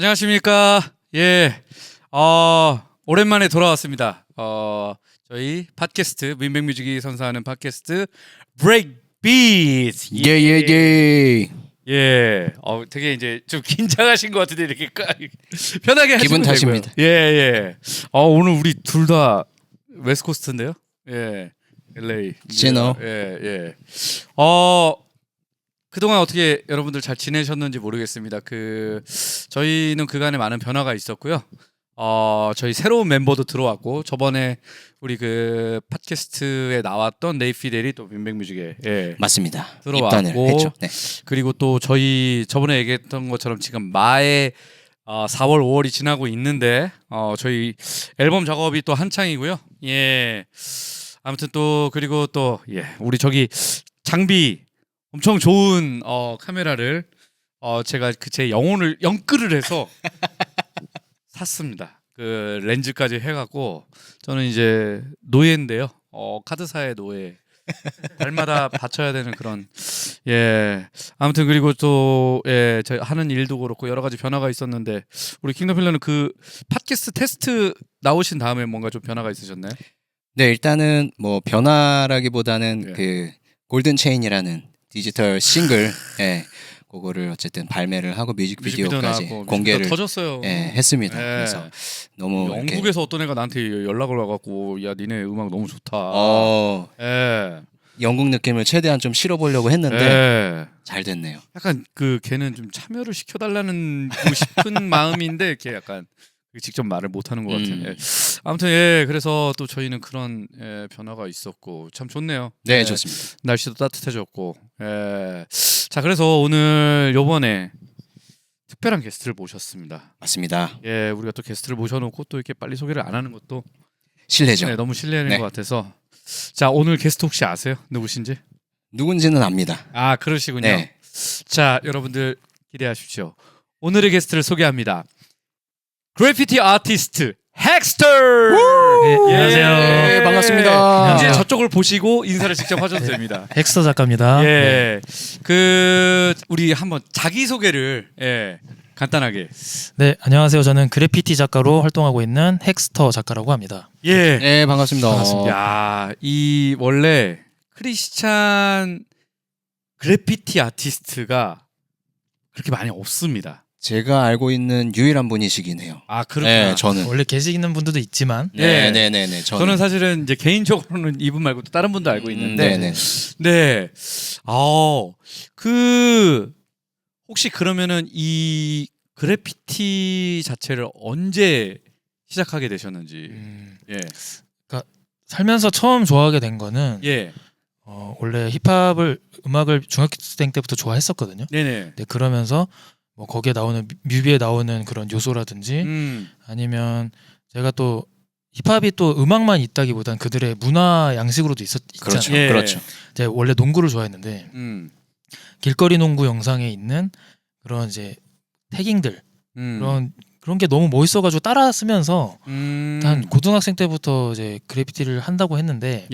안녕하십니까. 예. 오랜만에 돌아왔습니다. 저희 팟캐스트 민백뮤직이 선사하는 팟캐스트 브레이크 비트. 예예예. 예. 되게 이제 좀 긴장하신 것 같은데 이렇게 편하게 하시면 기분 되고요. 탓입니다. 예, 예. 오늘 우리 둘 다 웨스트코스트인데요. 예. LA. 진호. 예, 예. 그동안 어떻게 여러분들 잘 지내셨는지 모르겠습니다. 저희는 그간에 많은 변화가 있었고요. 저희 새로운 멤버도 들어왔고, 저번에 우리 그 팟캐스트에 나왔던 네이피델이 또 민백뮤직에 맞습니다. 들어왔고, 입단을 했죠. 네. 그리고 또 저희 저번에 얘기했던 것처럼 지금 마에 4월, 5월이 지나고 있는데 저희 앨범 작업이 또 한창이고요. 예. 아무튼 또 그리고 또 우리 저기 장비 엄청 좋은 카메라를 제가 제 영혼을 영끌을 해서 샀습니다. 그 렌즈까지 해갖고 저는 이제 노예인데요. 카드사의 노예. 달마다 바쳐야 되는 그런 아무튼 그리고 또 저희 하는 일도 그렇고 여러 가지 변화가 있었는데 우리 킹덤필러는 그 팟캐스트 테스트 나오신 다음에 뭔가 좀 변화가 있으셨나요? 네, 일단은 뭐 변화라기보다는 그 골든 체인이라는 디지털 싱글 그거를 어쨌든 발매를 하고 뮤직비디오까지 공개를 터졌어요. 했습니다. 그래서 너무 영국에서 어떤 애가 나한테 연락을 와갖고 야 니네 음악 너무 좋다. 영국 느낌을 최대한 좀 실어보려고 했는데 잘 됐네요. 약간 걔는 좀 참여를 시켜달라는 싶은 마음인데 이렇게 약간 직접 말을 못하는 것 같은. 아무튼 그래서 또 저희는 그런 변화가 있었고 참 좋네요. 네, 좋습니다. 날씨도 따뜻해졌고. 자, 그래서 오늘 요번에 특별한 게스트를 모셨습니다. 맞습니다. 우리가 또 게스트를 모셔놓고 또 이렇게 빨리 소개를 안 하는 것도 실례죠. 너무 실례인 것 같아서. 자, 오늘 게스트 혹시 아세요? 누구신지? 누군지는 압니다. 아, 그러시군요. 자, 여러분들 기대하십시오. 오늘의 게스트를 소개합니다. 그래피티 아티스트 헥스터. 안녕하세요. 네, 반갑습니다. 이제 저쪽을 보시고 인사를 직접 하셔도 됩니다. 헥스터 작가입니다. 우리 한번 자기 소개를 간단하게. 네, 안녕하세요. 저는 그래피티 작가로 활동하고 있는 헥스터 작가라고 합니다. 네, 반갑습니다. 야, 이 원래 크리스찬 그래피티 아티스트가 그렇게 많이 없습니다. 제가 알고 있는 유일한 분이시긴 해요. 아, 그렇구나. 네, 저는 원래 계시는 분들도 있지만 네네네. 저는 사실은 이제 개인적으로는 이분 말고 또 다른 분도 알고 있는데 혹시 그러면은 이 그래피티 자체를 언제 시작하게 되셨는지. 그러니까 살면서 처음 좋아하게 된 거는 원래 힙합을 음악을 중학생 때부터 좋아했었거든요. 네네. 네, 그러면서 뭐 거기에 나오는 뮤비에 나오는 그런 요소라든지 아니면 제가 또 힙합이 또 음악만 있다기보단 그들의 문화 양식으로도 있잖아요. 그렇죠. 제가 원래 농구를 좋아했는데 길거리 농구 영상에 있는 그런 이제 태깅들 그런 게 너무 멋있어가지고 따라 쓰면서 한 고등학생 때부터 이제 그래피티를 한다고 했는데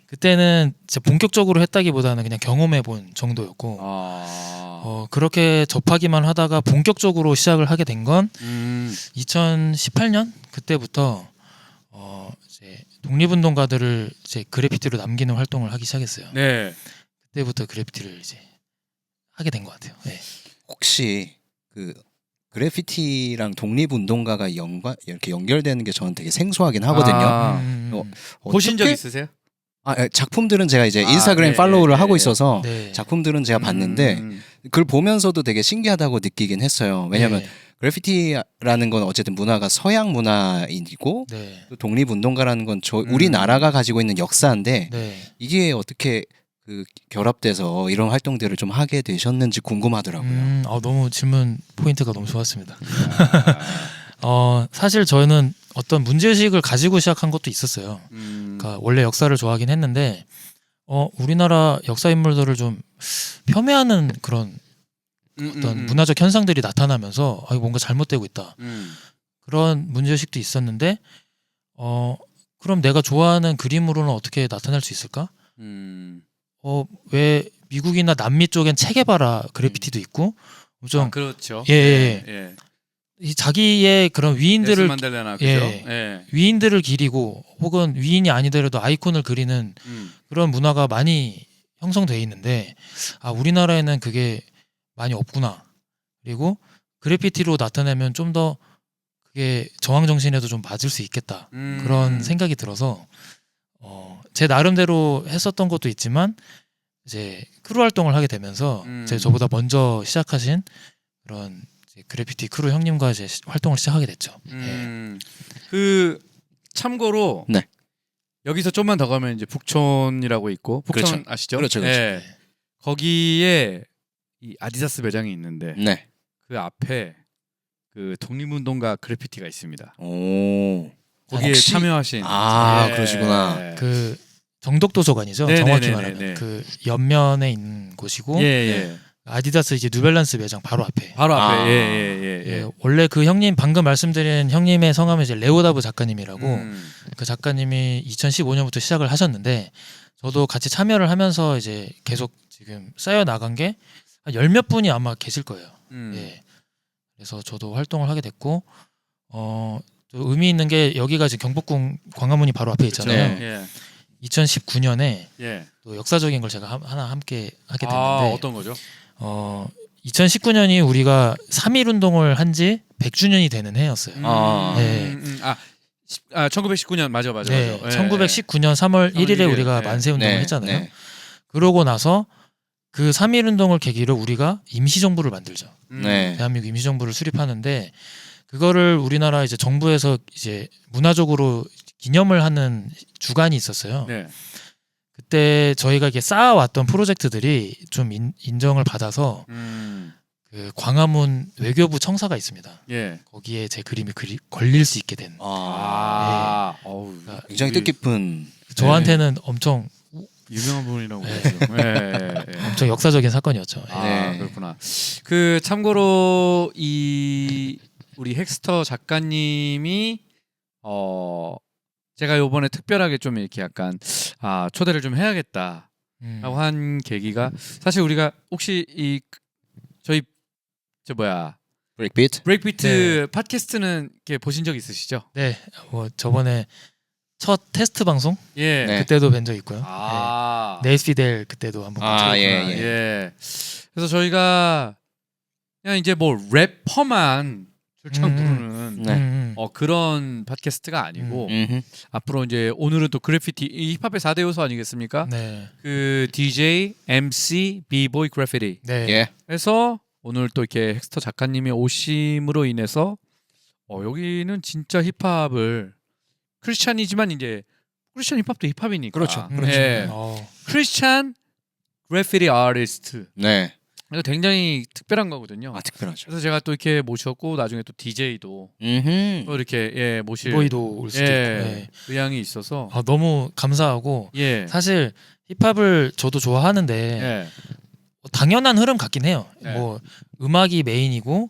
그때는 진짜 본격적으로 했다기보다는 그냥 경험해 본 정도였고 그렇게 접하기만 하다가 본격적으로 시작을 하게 된 건 2018년 그때부터 이제 독립운동가들을 이제 그래피티로 남기는 활동을 하기 시작했어요. 그때부터 그래피티를 이제 하게 된 것 같아요. 혹시 그 그래피티랑 독립운동가가 이렇게 연결되는 게 저는 되게 생소하긴 하거든요. 보신 적 있으세요? 작품들은 제가 이제 인스타그램 팔로우를 하고 있어서 작품들은 제가 봤는데 그걸 보면서도 되게 신기하다고 느끼긴 했어요. 왜냐하면 그래피티라는 건 어쨌든 문화가 서양 문화이고 또 독립운동가라는 건 우리나라가 가지고 있는 역사인데 이게 어떻게 결합돼서 이런 활동들을 좀 하게 되셨는지 궁금하더라고요. 너무 질문 포인트가 너무 좋았습니다. 사실 저는 어떤 문제의식을 가지고 시작한 것도 있었어요. 그러니까 원래 역사를 좋아하긴 했는데 우리나라 역사 인물들을 좀 폄훼하는 그런 어떤 문화적 현상들이 나타나면서 뭔가 잘못되고 있다. 그런 문제의식도 있었는데 그럼 내가 좋아하는 그림으로는 어떻게 나타낼 수 있을까? 왜 미국이나 남미 쪽엔 체게바라 그래피티도 있고 엄청 그렇죠. 이 자기의 그런 위인들을 만델라나 그죠? 예. 예. 위인들을 기리고 혹은 위인이 아니더라도 아이콘을 그리는 그런 문화가 많이 형성돼 있는데 우리나라에는 그게 많이 없구나. 그리고 그래피티로 나타내면 좀 더 그게 저항 정신에도 좀 맞을 수 있겠다. 그런 생각이 들어서 제 나름대로 했었던 것도 있지만 이제 크루 활동을 하게 되면서 이제 저보다 먼저 시작하신 그런 이제 그래피티 크루 형님과 이제 활동을 시작하게 됐죠. 예. 그 참고로 네. 여기서 좀만 더 가면 이제 북촌이라고 있고 북촌 그렇죠. 아시죠? 그렇죠, 그렇죠. 예. 거기에 이 아디다스 매장이 있는데 네. 그 앞에 그 독립운동가 그래피티가 있습니다. 오. 거기에 혹시- 참여하신 예. 그러시구나. 그 정덕도서관이죠. 네네네네네. 정확히 말하면 그 옆면에 있는 곳이고 예. 아디다스 이제 뉴발란스 매장 바로 앞에. 바로 앞에 아. 예. 원래 그 형님 방금 말씀드린 형님의 성함은 이제 레오다브 작가님이라고 그 작가님이 2015년부터 시작을 하셨는데 저도 같이 참여를 하면서 이제 계속 지금 쌓여 나간 게 한 열 몇 분이 아마 계실 거예요. 예. 그래서 저도 활동을 하게 됐고 또 의미 있는 게 여기가 지금 경복궁 광화문이 바로 앞에 있잖아요. 예. 2019년에 예. 또 역사적인 걸 제가 하나 함께 하게 됐는데 어떤 거죠? 2019년이 우리가 3.1 운동을 한 지 100주년이 되는 해였어요. 네. 1919년 맞아. 네, 예. 1919년 3월 1일에 1일, 우리가 네. 만세 운동을 네, 했잖아요. 네. 그러고 나서 그 3.1 운동을 계기로 우리가 임시정부를 만들죠. 네. 대한민국 임시정부를 수립하는데 그거를 우리나라 이제 정부에서 이제 문화적으로 기념을 하는 주간이 있었어요. 네. 그때 저희가 이렇게 쌓아왔던 프로젝트들이 좀 인정을 받아서 그 광화문 외교부 청사가 있습니다. 예. 거기에 제 그림이 걸릴 수 있게 된. 어우, 그러니까 굉장히 뜻깊은. 저한테는 엄청 유명한 분이라고 네. 그러죠. 예. 엄청 역사적인 사건이었죠. 네. 그렇구나. 그 참고로 이 우리 헥스터 작가님이 제가 요번에 특별하게 좀 이렇게 약간 초대를 좀 해야겠다라고 한 계기가 사실 우리가 혹시 이 저희 브레이크비트. 브레이크비트 팟캐스트는 이렇게 보신 적 있으시죠? 네, 뭐 저번에 첫 테스트 방송 예. 네. 그때도 뵌 적 있고요. 네. 네이스피델 그때도 한번 본 적이 있고요. 예. 그래서 저희가 그냥 이제 뭐 래퍼만 줄창 부르는 네. 그런 팟캐스트가 아니고 음흠. 앞으로 이제 오늘은 또 그래피티 이 힙합의 4대 요소 아니겠습니까? 네. 그 DJ, MC, 비보이, 그래피티. 네. 예. 그래서 오늘 또 이렇게 헥스터 작가님이 오심으로 인해서 여기는 진짜 힙합을 크리스찬이지만 이제 크리스찬 힙합도 힙합이니까. 그렇죠. 예. 크리스찬 그래피티 아티스트. 네. 이거 굉장히 특별한 거거든요. 특별하죠. 그래서 제가 또 이렇게 모셨고 나중에 또 DJ도 음흠. 또 이렇게 모실 보이도 올 수도 있고. 네. 의향이 있어서 너무 감사하고 예. 사실 힙합을 저도 좋아하는데 예. 당연한 흐름 같긴 해요. 네. 뭐 음악이 메인이고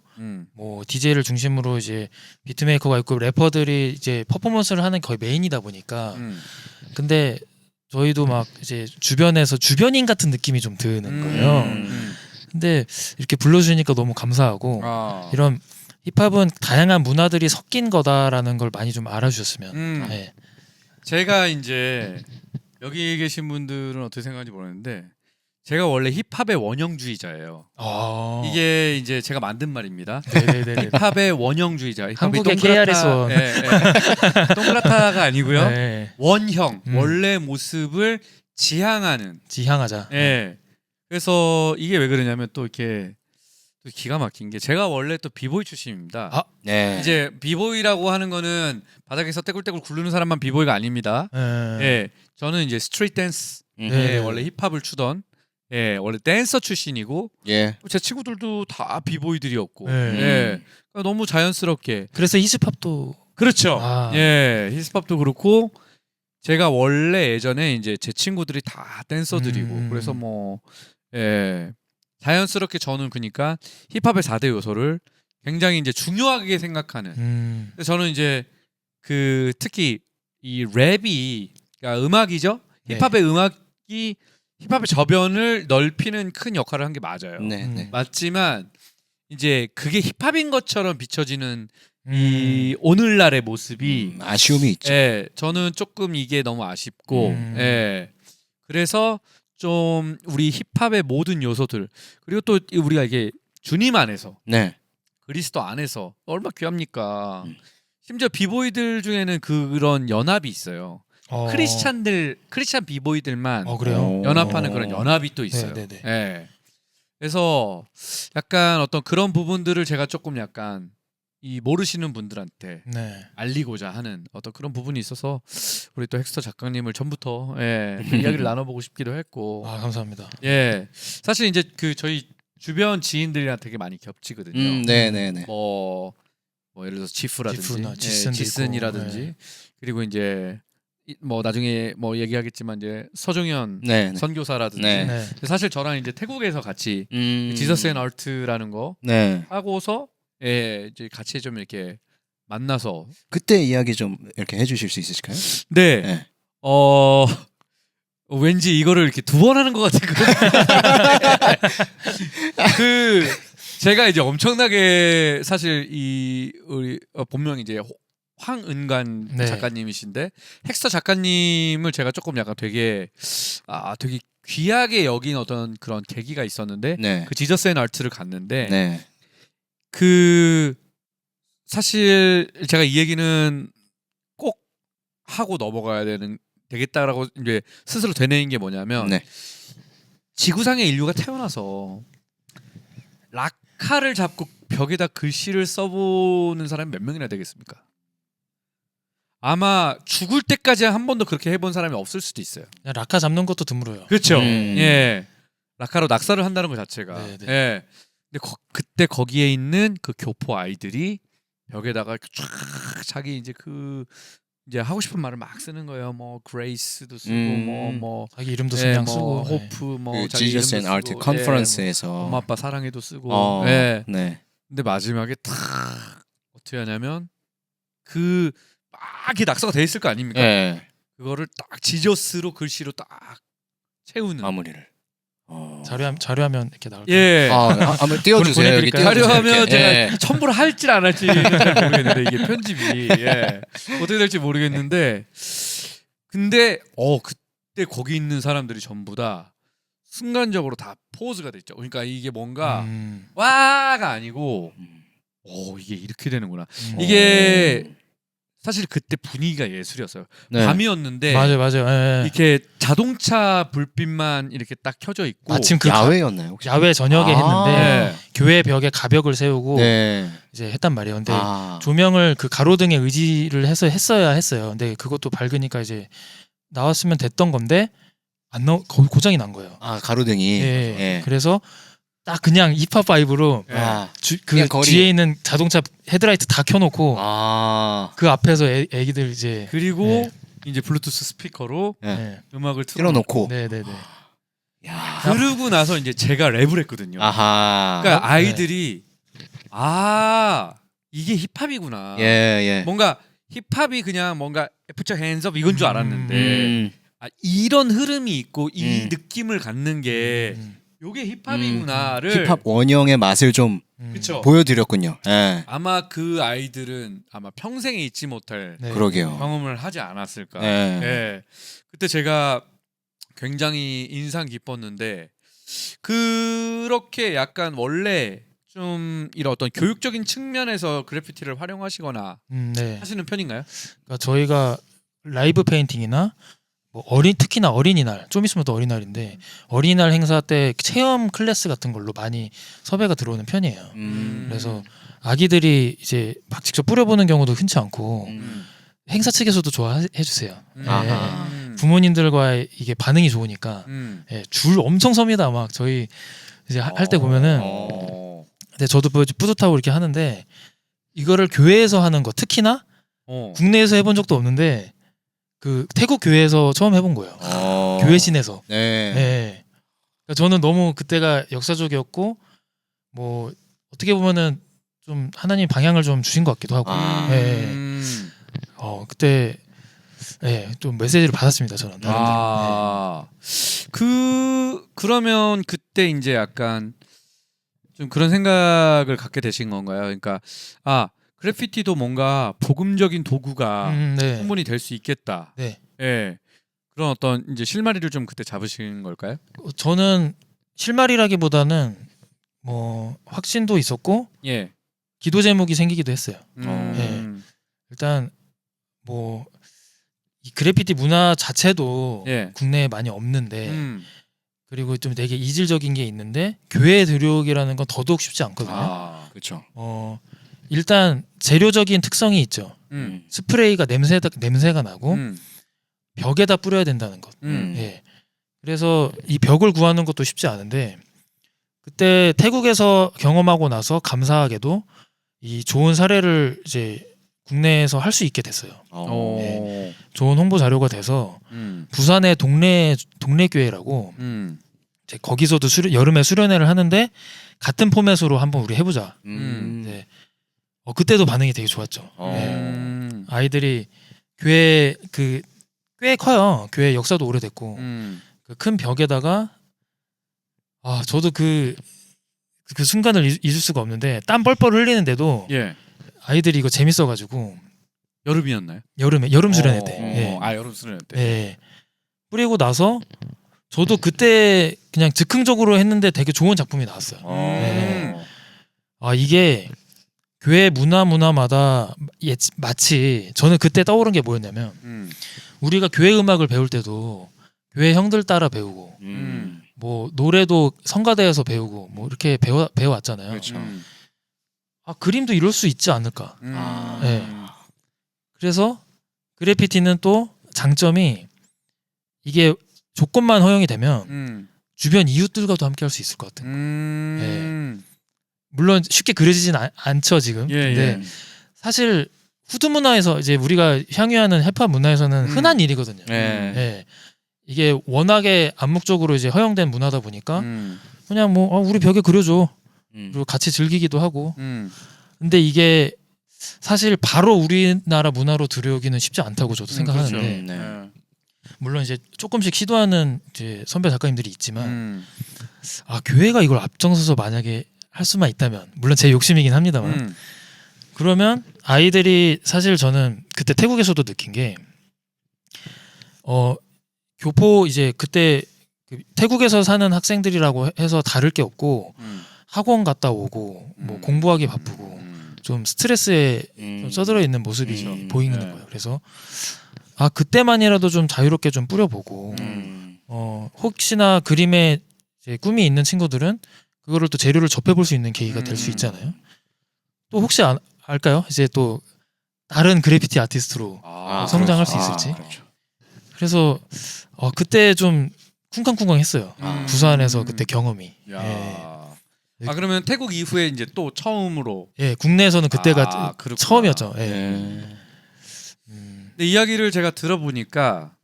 뭐 DJ를 중심으로 이제 비트메이커가 있고 래퍼들이 이제 퍼포먼스를 하는 거의 메인이다 보니까 근데 저희도 막 이제 주변에서 주변인 같은 느낌이 좀 드는 거예요. 근데 이렇게 불러주니까 너무 감사하고 이런 힙합은 다양한 문화들이 섞인 거다라는 걸 많이 좀 알아주셨으면. 네. 제가 이제 여기 계신 분들은 어떻게 생각하는지 모르겠는데 제가 원래 힙합의 원형주의자예요. 이게 이제 제가 만든 말입니다. 네네네. 힙합의 원형주의자. 한국의 KRS-원. 동그랗다가 아니고요. 네. 원형, 원래 모습을 지향하는. 지향하자. 예. 그래서 이게 왜 그러냐면 또 이렇게 또 기가 막힌 게 제가 원래 또 비보이 출신입니다. 네. 이제 비보이라고 하는 거는 바닥에서 떼굴떼굴 구르는 사람만 비보이가 아닙니다. 예. 저는 이제 스트리트 댄스 원래 힙합을 추던 원래 댄서 출신이고 예. 제 친구들도 다 비보이들이었고 네. 그러니까 너무 자연스럽게 그래서 히스팝도 그렇죠. 힙합도 그렇고 제가 원래 예전에 이제 제 친구들이 다 댄서들이고 그래서 자연스럽게 저는 그러니까 힙합의 4대 요소를 굉장히 이제 중요하게 생각하는. 그래서 저는 이제 그 특히 이 랩이 그러니까 음악이죠. 힙합의 음악이 힙합의 저변을 넓히는 큰 역할을 한 게 맞아요. 네. 맞지만 이제 그게 힙합인 것처럼 비춰지는 이 오늘날의 모습이 아쉬움이 있죠. 예, 저는 조금 이게 너무 아쉽고 예. 그래서 좀 우리 힙합의 모든 요소들 그리고 또 우리가 이게 주님 안에서 네. 그리스도 안에서 얼마나 귀합니까? 심지어 비보이들 중에는 그런 연합이 있어요. 크리스찬 비보이들만 그래요? 연합하는 그런 연합이 또 있어요. 네네네. 예. 그래서 약간 어떤 그런 부분들을 제가 조금 약간 이 모르시는 분들한테 네. 알리고자 하는 어떤 그런 부분이 있어서 우리 또 헥스터 작가님을 전부터 또 이야기를 나눠보고 싶기도 했고 감사합니다. 예 사실 이제 그 저희 주변 지인들이랑 되게 많이 겹치거든요. 네네네. 뭐 예를 들어서 지프라든지 지프나 지슨도 지슨이라든지 있고, 네. 그리고 이제 뭐 나중에 뭐 얘기하겠지만 이제 서종현 네. 선교사라든지 네. 네. 사실 저랑 이제 태국에서 같이 지저스 앤 아트라는 거 네. 하고서 이제 같이 좀 이렇게 만나서 그때 이야기 좀 이렇게 해주실 수 있으실까요? 네. 네. 왠지 이거를 이렇게 두 번 하는 것 같은 그 제가 이제 엄청나게 사실 이 우리 본명이 이제 황은관 네. 작가님이신데 헥스터 작가님을 제가 조금 약간 되게 되게 귀하게 여긴 어떤 그런 계기가 있었는데 네. 그 지저스 앤 아트를 갔는데 네. 그 사실 제가 이 얘기는 꼭 하고 넘어가야 되겠다라고 이제 스스로 되뇌인 게 뭐냐면 네. 지구상의 인류가 태어나서 락카를 잡고 벽에다 글씨를 써보는 사람이 몇 명이나 되겠습니까? 아마 죽을 때까지 한 번도 그렇게 해본 사람이 없을 수도 있어요. 그냥 라카 잡는 것도 드물어요. 그렇죠. 음. 예, 락카로 낙서를 한다는 것 자체가. 네, 네. 예. 근데 그때 거기에 있는 그 교포 아이들이 벽에다가 이렇게 쫙 자기 이제 그 이제 하고 싶은 말을 막 쓰는 거예요. 뭐 그레이스도 쓰고 뭐 자기 이름도 그냥 뭐 쓰고. 호프 뭐 그 자기 지저스 앤 이름도 아트 쓰고, 컨퍼런스에서 뭐 엄마 아빠 사랑해도 쓰고. 네. 근데 마지막에 탁 어떻게 하냐면 그 막 이렇게 낙서가 돼 있을 거 아닙니까? 네. 그거를 딱 지저스로 글씨로 딱 채우는 마무리를. 자료하면 이렇게 나올 거예요. 예. 한번 띄워주세요. 여기 보내드릴까요? 띄워주세요. 자료하면 이렇게. 제가 예. 첨부를 할지 안 할지 모르겠는데 이게 편집이 어떻게 될지 모르겠는데 근데 그때 거기 있는 사람들이 전부 다 순간적으로 다 포즈가 됐죠. 그러니까 이게 뭔가 와가 아니고 이게 이렇게 되는구나. 이게 사실 그때 분위기가 예술이었어요. 네. 밤이었는데 맞아요. 예. 이렇게 자동차 불빛만 이렇게 딱 켜져 있고 마침 그 야외였나요? 혹시? 야외 저녁에 했는데 네. 교회 벽에 가벽을 세우고 네. 이제 했단 말이에요. 근데 아. 조명을 그 가로등에 의지를 해서 했어야 했어요. 근데 그것도 밝으니까 이제 나왔으면 됐던 건데 고장이 난 거예요. 가로등이. 예. 예. 그래서 딱 그냥 힙합 바이브로 예. 그 그냥 거리. 뒤에 있는 자동차 헤드라이트 다 켜놓고 그 앞에서 애기들 이제 그리고 네. 이제 블루투스 스피커로 예. 네. 음악을 틀어놓고. 네네네. 야. 그러고 나서 이제 제가 랩을 했거든요. 아하. 그러니까 아이들이 이게 힙합이구나. 예. 뭔가 힙합이 그냥 뭔가 Put your hands up 이건 줄 알았는데 이런 흐름이 있고 이 느낌을 갖는 게 요게 힙합이구나를 힙합 원형의 맛을 좀 그쵸. 보여드렸군요. 예. 아마 그 아이들은 아마 평생에 잊지 못할 네. 그러게요. 경험을 하지 않았을까. 예. 예. 그때 제가 굉장히 인상 깊었는데 그렇게 약간 원래 좀 이런 어떤 교육적인 측면에서 그래피티를 활용하시거나 네. 하시는 편인가요? 그러니까 저희가 라이브 페인팅이나 뭐 특히나 어린이날 좀 있으면 또 어린이날인데 어린이날 행사 때 체험 클래스 같은 걸로 많이 섭외가 들어오는 편이에요. 그래서 아기들이 이제 막 직접 뿌려보는 경우도 흔치 않고 행사 측에서도 좋아해 주세요. 아하. 부모님들과의 이게 반응이 좋으니까 줄 엄청 섭니다. 막 저희 이제 할 때 보면은 근데 저도 뿌듯하고 이렇게 하는데 이거를 교회에서 하는 거 특히나 국내에서 해본 적도 없는데 그 태국 교회에서 처음 해본 거예요. 교회 씬에서. 네. 네. 그러니까 저는 너무 그때가 역사적이었고 뭐 어떻게 보면은 좀 하나님 방향을 좀 주신 것 같기도 하고. 네. 그때 좀 메시지를 받았습니다. 저는. 그러면 그때 이제 약간 좀 그런 생각을 갖게 되신 건가요? 그러니까 그래피티도 뭔가 복음적인 도구가 네. 충분히 될 수 있겠다. 네. 예. 그런 어떤 이제 실마리를 좀 그때 잡으신 걸까요? 저는 실마리라기보다는 뭐 확신도 있었고 예. 기도 제목이 생기기도 했어요. 음. 일단 뭐 이 그래피티 문화 자체도 예. 국내에 많이 없는데 음. 그리고 좀 되게 이질적인 게 있는데 교회 들여오기라는 건 더더욱 쉽지 않거든요. 그렇죠. 일단 재료적인 특성이 있죠. 음. 스프레이가 냄새가 나고 음. 벽에다 뿌려야 된다는 것. 음. 예. 그래서 이 벽을 구하는 것도 쉽지 않은데 그때 태국에서 경험하고 나서 감사하게도 이 좋은 사례를 이제 국내에서 할 수 있게 됐어요. 네. 좋은 홍보 자료가 돼서 부산의 동네 교회라고 이제 거기서도 여름에 수련회를 하는데 같은 포맷으로 한번 우리 해보자. 네. 그때도 반응이 되게 좋았죠. 네. 아이들이 교회 꽤 커요. 교회 역사도 오래됐고 그 큰 벽에다가 저도 그 순간을 잊을 수가 없는데 땀 뻘뻘 흘리는데도 예. 아이들이 이거 재밌어가지고 여름이었나요? 여름 수련회 때. 예. 여름 수련회 때. 예. 뿌리고 나서 저도 그때 그냥 즉흥적으로 했는데 되게 좋은 작품이 나왔어요. 네. 이게 교회 문화마다 마치 저는 그때 떠오른 게 뭐였냐면 우리가 교회 음악을 배울 때도 교회 형들 따라 배우고 뭐 노래도 성가대에서 배우고 뭐 이렇게 배워왔잖아요. 그렇죠. 그림도 이럴 수 있지 않을까. 네. 그래서 그래피티는 또 장점이 이게 조건만 허용이 되면 주변 이웃들과도 함께 할 수 있을 것 같은. 네. 물론 쉽게 그려지진 않죠 지금. 근데 사실 후드 문화에서 이제 우리가 향유하는 힙합 문화에서는 흔한 일이거든요. 네. 이게 워낙에 암묵적으로 이제 허용된 문화다 보니까 그냥 뭐 우리 벽에 그려줘. 그리고 같이 즐기기도 하고. 근데 이게 사실 바로 우리나라 문화로 들여오기는 쉽지 않다고 저도 생각하는데. 그렇죠. 물론 이제 조금씩 시도하는 이제 선배 작가님들이 있지만 교회가 이걸 앞장서서 만약에 할 수만 있다면 물론 제 욕심이긴 합니다만 그러면 아이들이 사실 저는 그때 태국에서도 느낀 게 교포 이제 그때 태국에서 사는 학생들이라고 해서 다를 게 없고 학원 갔다 오고 뭐 공부하기 바쁘고 좀 스트레스에 좀 써들어 있는 모습이 보이는 거예요. 그래서 그때만이라도 좀 자유롭게 좀 뿌려보고 혹시나 그림에 이제 꿈이 있는 친구들은 그거를 또 재료를 접해볼 수 있는 계기가 될 수 있잖아요. 또 혹시 알까요? 이제 또 다른 그래피티 아티스트로 성장할 수 있을지. 그렇죠. 그래서 그때 좀 쿵쾅쿵쾅했어요. 부산에서 그때 경험이. 그러면 태국 이후에 이제 또 처음으로 국내에서는 그때가 그렇구나. 처음이었죠. 근데 이야기를 제가 들어보니까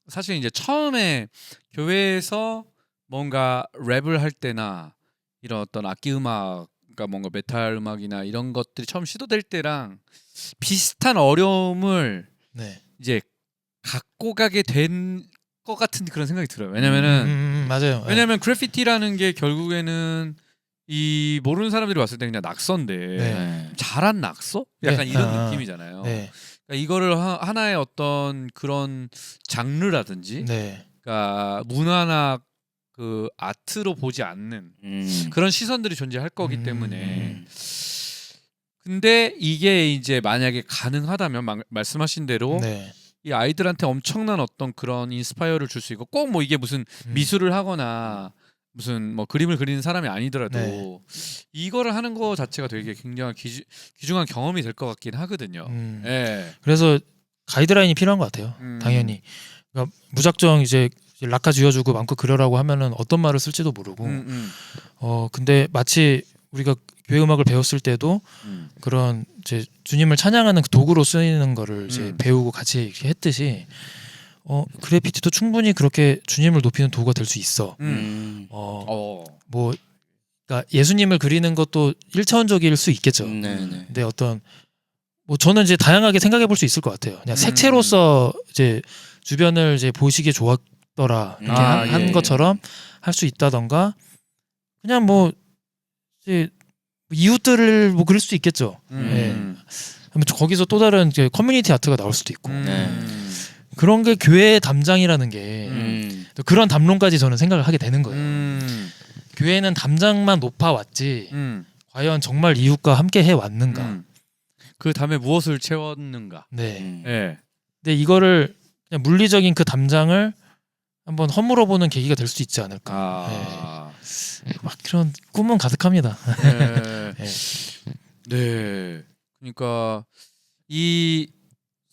사실 이제 처음에 교회에서 뭔가 랩을 할 때나 이런 어떤 악기 음악, 그러니까 뭔가 메탈 음악이나 이런 것들이 처음 시도될 때랑 비슷한 어려움을 이제 갖고 가게 된 것 같은 그런 생각이 들어요. 왜냐면은 맞아요. 왜냐면 그래피티라는 게 결국에는 이 모르는 사람들이 왔을 때 그냥 낙서인데 잘한 낙서? 약간 이런 느낌이잖아요. 그러니까 이거를 하나의 어떤 그런 장르라든지, 그러니까 문화나 그 아트로 보지 않는 그런 시선들이 존재할 거기 때문에. 근데 이게 이제 만약에 가능하다면 말씀하신 대로 이 아이들한테 엄청난 어떤 그런 인스파이어를 줄 수 있고 꼭 뭐 이게 무슨 미술을 하거나 무슨 뭐 그림을 그리는 사람이 아니더라도 이거를 하는 거 자체가 되게 굉장히 귀중한 경험이 될 것 같긴 하거든요. 그래서 가이드라인이 필요한 것 같아요. 당연히. 그러니까 무작정 이제 락카 쥐어주고 마음껏 그려라고 하면은 어떤 말을 쓸지도 모르고. 근데 마치 우리가 교회 음악을 배웠을 때도 그런 이제 주님을 찬양하는 그 도구로 쓰이는 거를 이제 배우고 같이 이렇게 했듯이 그래피티도 충분히 그렇게 주님을 높이는 도구가 될 수 있어. 뭐 그러니까 예수님을 그리는 것도 1차원적일 수 있겠죠. 근데 어떤 뭐 저는 이제 다양하게 생각해 볼 수 있을 것 같아요. 그냥 색채로서 이제 주변을 이제 보시기에 좋았더라 이렇게 한 것처럼 할 수 있다던가 그냥 뭐 이제 이웃들을 뭐 그릴 수도 있겠죠. 그러면 거기서 또 다른 이제 커뮤니티 아트가 나올 수도 있고 그런 게 교회의 담장이라는 게 또 그런 담론까지 저는 생각을 하게 되는 거예요. 교회는 담장만 높아왔지 과연 정말 이웃과 함께 해왔는가. 그 다음에 무엇을 채웠는가. 네. 예. 근데 이거를 그냥 물리적인 그 담장을 한번 허물어 보는 계기가 될 수 있지 않을까. 막 그런 꿈은 가득합니다. 네. 네. 네. 그러니까 이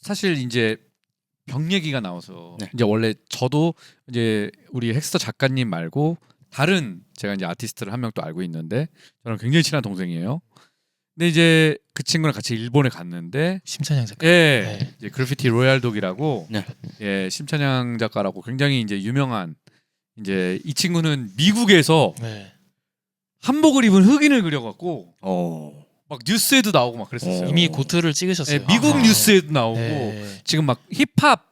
사실 이제 병 얘기가 나와서 네. 이제 원래 저도 이제 우리 헥스터 작가님 말고 다른 제가 이제 아티스트를 한 명 또 알고 있는데 저랑 굉장히 친한 동생이에요. 근데 이제 그 친구랑 같이 일본에 갔는데 심찬양 작가. 예, 네. 이제 그래피티 로얄독이라고 네. 예, 심찬양 작가라고 굉장히 이제 유명한 이제 이 친구는 미국에서 네. 한복을 입은 흑인을 그려갖고 어. 막 뉴스에도 나오고 막 그랬었어요. 이미 고트를 찍으셨어요. 예, 미국 아. 뉴스에도 나오고 네. 지금 막 힙합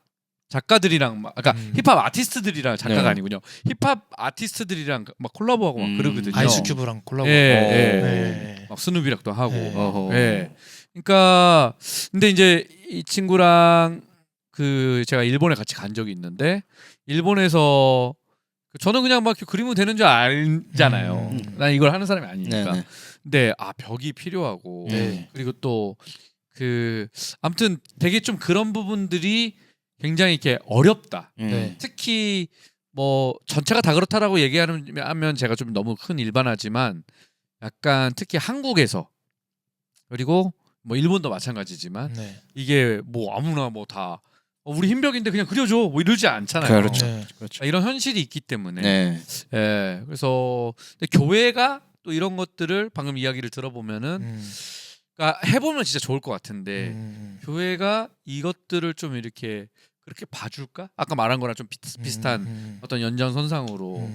작가들이랑 막 그러니까 힙합 아티스트들이랑 작가가 네. 아니군요. 힙합 아티스트들이랑 막 콜라보하고 막 그러거든요. 아이스큐브랑 콜라보. 예, 예. 네. 막 스누비랑도 하고. 네. 어허. 예. 그러니까 근데 이제 이 친구랑 그 제가 일본에 같이 간 적이 있는데 일본에서 저는 그냥 막 이렇게 그리면 되는 줄 알잖아요. 난 이걸 하는 사람이 아니니까. 네네. 근데 벽이 필요하고 네. 그리고 또 그 아무튼 되게 좀 그런 부분들이 굉장히 이렇게 어렵다. 네. 특히 뭐 전체가 다 그렇다라고 얘기하면 제가 좀 너무 큰 일반화지만 약간 특히 한국에서 그리고 뭐 일본도 마찬가지지만 네. 이게 뭐 아무나 뭐 다 우리 흰벽인데 그냥 그려줘 뭐 이러지 않잖아요. 그렇죠. 네. 그렇죠. 이런 현실이 있기 때문에 네. 예, 그래서 근데 교회가 또 이런 것들을 방금 이야기를 들어보면은 그러니까 해보면 진짜 좋을 것 같은데 교회가 이것들을 좀 이렇게 그렇게 봐줄까? 아까 말한 거랑 좀 비슷한 어떤 연장선상으로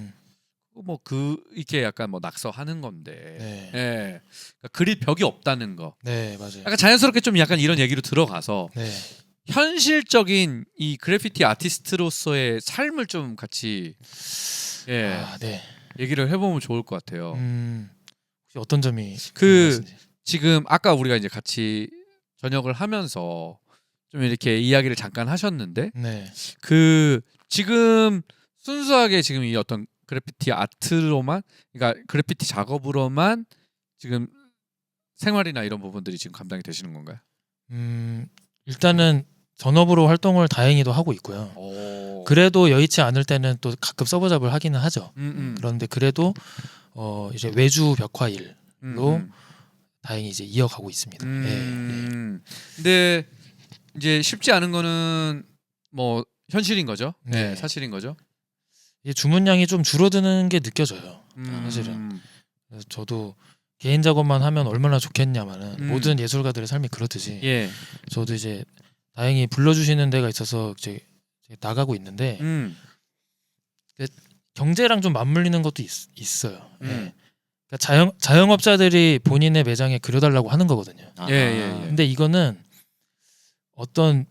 뭐 그 이렇게 약간 뭐 낙서하는 건데 네. 예, 그러니까 그릴 벽이 없다는 거. 네, 맞아요. 약간 자연스럽게 좀 약간 이런 얘기로 들어가서 네. 현실적인 이 그래피티 아티스트로서의 삶을 좀 같이 예 아, 네. 얘기를 해보면 좋을 것 같아요. 혹시 어떤 점이 그 궁금하신지? 지금 아까 우리가 이제 같이 저녁을 하면서 좀 이렇게 이야기를 잠깐 하셨는데 네. 그 지금 순수하게 지금 이 어떤 그래피티 아트로만 그러니까 그래피티 작업으로만 지금 생활이나 이런 부분들이 지금 감당이 되시는 건가요? 일단은 전업으로 활동을 다행히도 하고 있고요. 그래도 여의치 않을 때는 또 가끔 서브잡을 하기는 하죠. 그런데 그래도 이제 외주 벽화 일로 다행히 이제 이어가고 있습니다. 근데 이제 쉽지 않은 거는 뭐 현실인 거죠. 네, 네. 사실인 거죠. 이게 주문량이 좀 줄어드는 게 느껴져요. 사실은. 그래서 저도 개인 작업만 하면 얼마나 좋겠냐마는 모든 예술가들의 삶이 그렇듯이 예. 저도 이제 다행히 불러주시는 데가 있어서 이제 나가고 있는데 경제랑 좀 맞물리는 것도 있어요. 예. 그러니까 자영업자들이 본인의 매장에 그려달라고 하는 거거든요. 예. 근데 이거는 어떤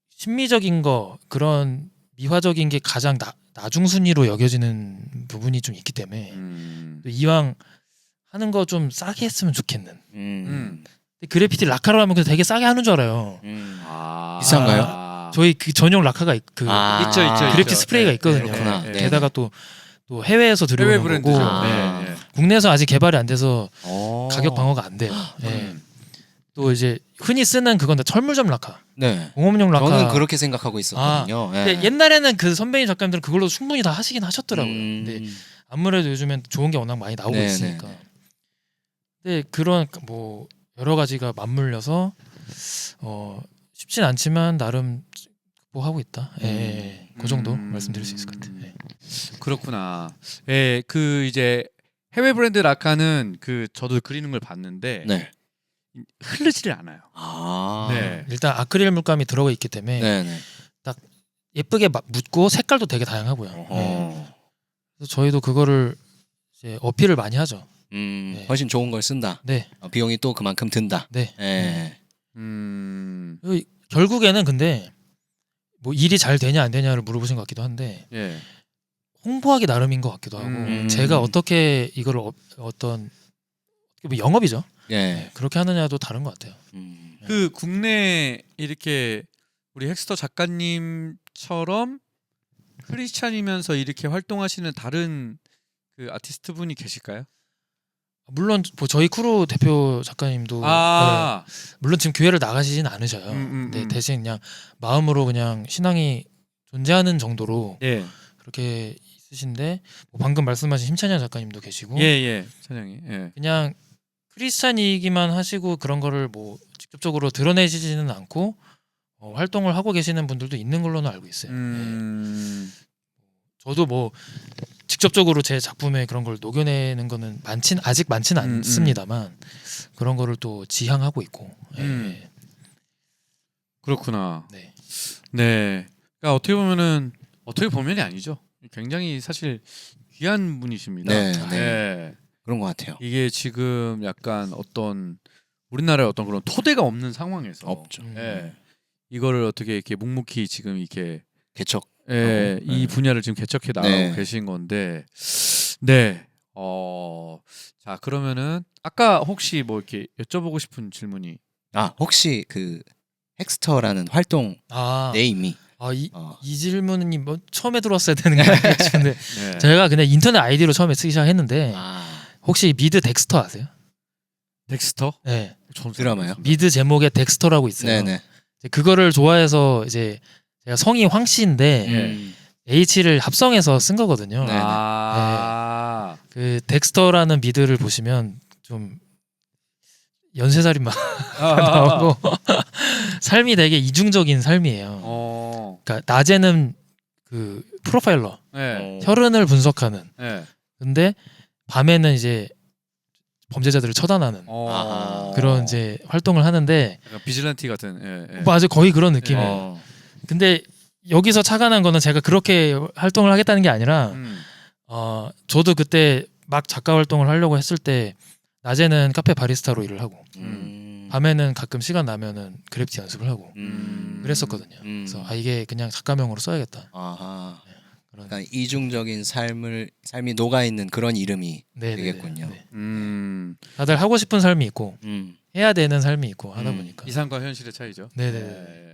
심미적인 거 그런 미화적인 게 가장 나중 순위로 여겨지는 부분이 좀 있기 때문에 또 이왕 하는 거 좀 싸게 했으면 좋겠는. 근데 그래피티 라카로 하면 그냥 되게 싸게 하는 줄 알아요. 비싼가요? 저희 그 전용 라카가 있죠. 그래피티 스프레이가 있거든요. 그렇구나. 네. 게다가 또 해외에서 해외 들여오는 브랜드. 거고 네. 국내에서 아직 개발이 안 돼서 가격 방어가 안 돼요. 음. 또 이제 흔히 쓰는 그건 다 철물점 라카, 네. 공업용 라카. 저는 그렇게 생각하고 있었거든요. 근데 옛날에는 그 선배님 작가님들은 그걸로 충분히 다 하시긴 하셨더라고요. 근데 아무래도 요즘엔 좋은 게 워낙 많이 나오고 네네. 있으니까. 근데 그런 뭐 여러 가지가 맞물려서 쉽진 않지만 나름 극복하고 있다. 그 정도 말씀드릴 수 있을 것 같아요. 네. 그렇구나. 예, 그 이제 해외 브랜드 라카는 그 저도 그리는 걸 봤는데 네. 흐르지를 않아요. 네. 일단 아크릴 물감이 들어가 있기 때문에 네. 예쁘게 묻고 색깔도 되게 다양하고요. 그래서 저희도 그거를 이제 어필을 많이 하죠. 네. 훨씬 좋은 걸 쓴다. 네. 비용이 또 그만큼 든다. 네. 네. 결국에는 근데 뭐 일이 잘 되냐 안 되냐를 물어보신 것 같기도 한데 예. 홍보하기 나름인 것 같기도 하고 제가 어떻게 이거를 어떤 뭐 영업이죠. 예. 네, 그렇게 하느냐도 다른 것 같아요. 그 국내 이렇게 우리 헥스터 작가님처럼 크리스찬이면서 이렇게 활동하시는 다른 그 아티스트 분이 계실까요? 물론 뭐 저희 크루 대표 작가님도 네, 물론 지금 교회를 나가시진 않으셔요. 네, 대신 그냥 마음으로 그냥 신앙이 존재하는 정도로 예. 그렇게 있으신데 뭐 방금 말씀하신 힘찬양 작가님도 계시고 예. 찬양이. 예. 그냥 크리스찬이기만 하시고 그런 거를 뭐 직접적으로 드러내시지는 않고 활동을 하고 계시는 분들도 있는 걸로는 알고 있어요. 네. 저도 뭐 직접적으로 제 작품에 그런 걸 녹여내는 거는 아직 많진 않습니다만 그런 거를 또 지향하고 있고. 네. 그렇구나. 네. 네. 그러니까 어떻게 보면이 아니죠. 굉장히 사실 귀한 분이십니다. 네. 네. 그런 것 같아요. 이게 지금 약간 어떤 우리나라의 어떤 그런 토대가 없는 상황에서 없죠. 예. 이거를 어떻게 이렇게 묵묵히 지금 이렇게 개척. 예, 이 분야를 지금 개척해 나가고 계신 건데, 네. 자 그러면은 아까 혹시 뭐 이렇게 여쭤보고 싶은 질문이 혹시 그 헥스터라는 활동 네임이 이 질문이 뭐 처음에 들어왔어야 되는 게 아닐까 싶은데 네. 제가 그냥 인터넷 아이디로 처음에 쓰기 시작했는데 혹시 미드 덱스터 아세요? 덱스터? 네. 드라마요? 미드 제목에 덱스터라고 있어요. 네네. 그거를 좋아해서 이제 제가 성이 황 씨인데 H를 합성해서 쓴 거거든요. 네네. 그 덱스터라는 미드를 보시면 좀 연쇄살인마 나오고 삶이 되게 이중적인 삶이에요. 그러니까 낮에는 그 프로파일러 혈흔을 분석하는 근데 밤에는 이제 범죄자들을 처단하는 그런 이제 활동을 하는데 비질란티 같은 맞아 거의 그런 느낌이에요. 근데 여기서 착안한 거는 제가 그렇게 활동을 하겠다는 게 아니라 저도 그때 막 작가 활동을 하려고 했을 때 낮에는 카페 바리스타로 일을 하고 밤에는 가끔 시간 나면은 그래피티 연습을 하고 그랬었거든요. 그래서 이게 그냥 작가명으로 써야겠다. 그러니까 이중적인 삶이 녹아 있는 그런 이름이 되겠군요. 다들 하고 싶은 삶이 있고 해야 되는 삶이 있고 하다 보니까 이상과 현실의 차이죠. 네네.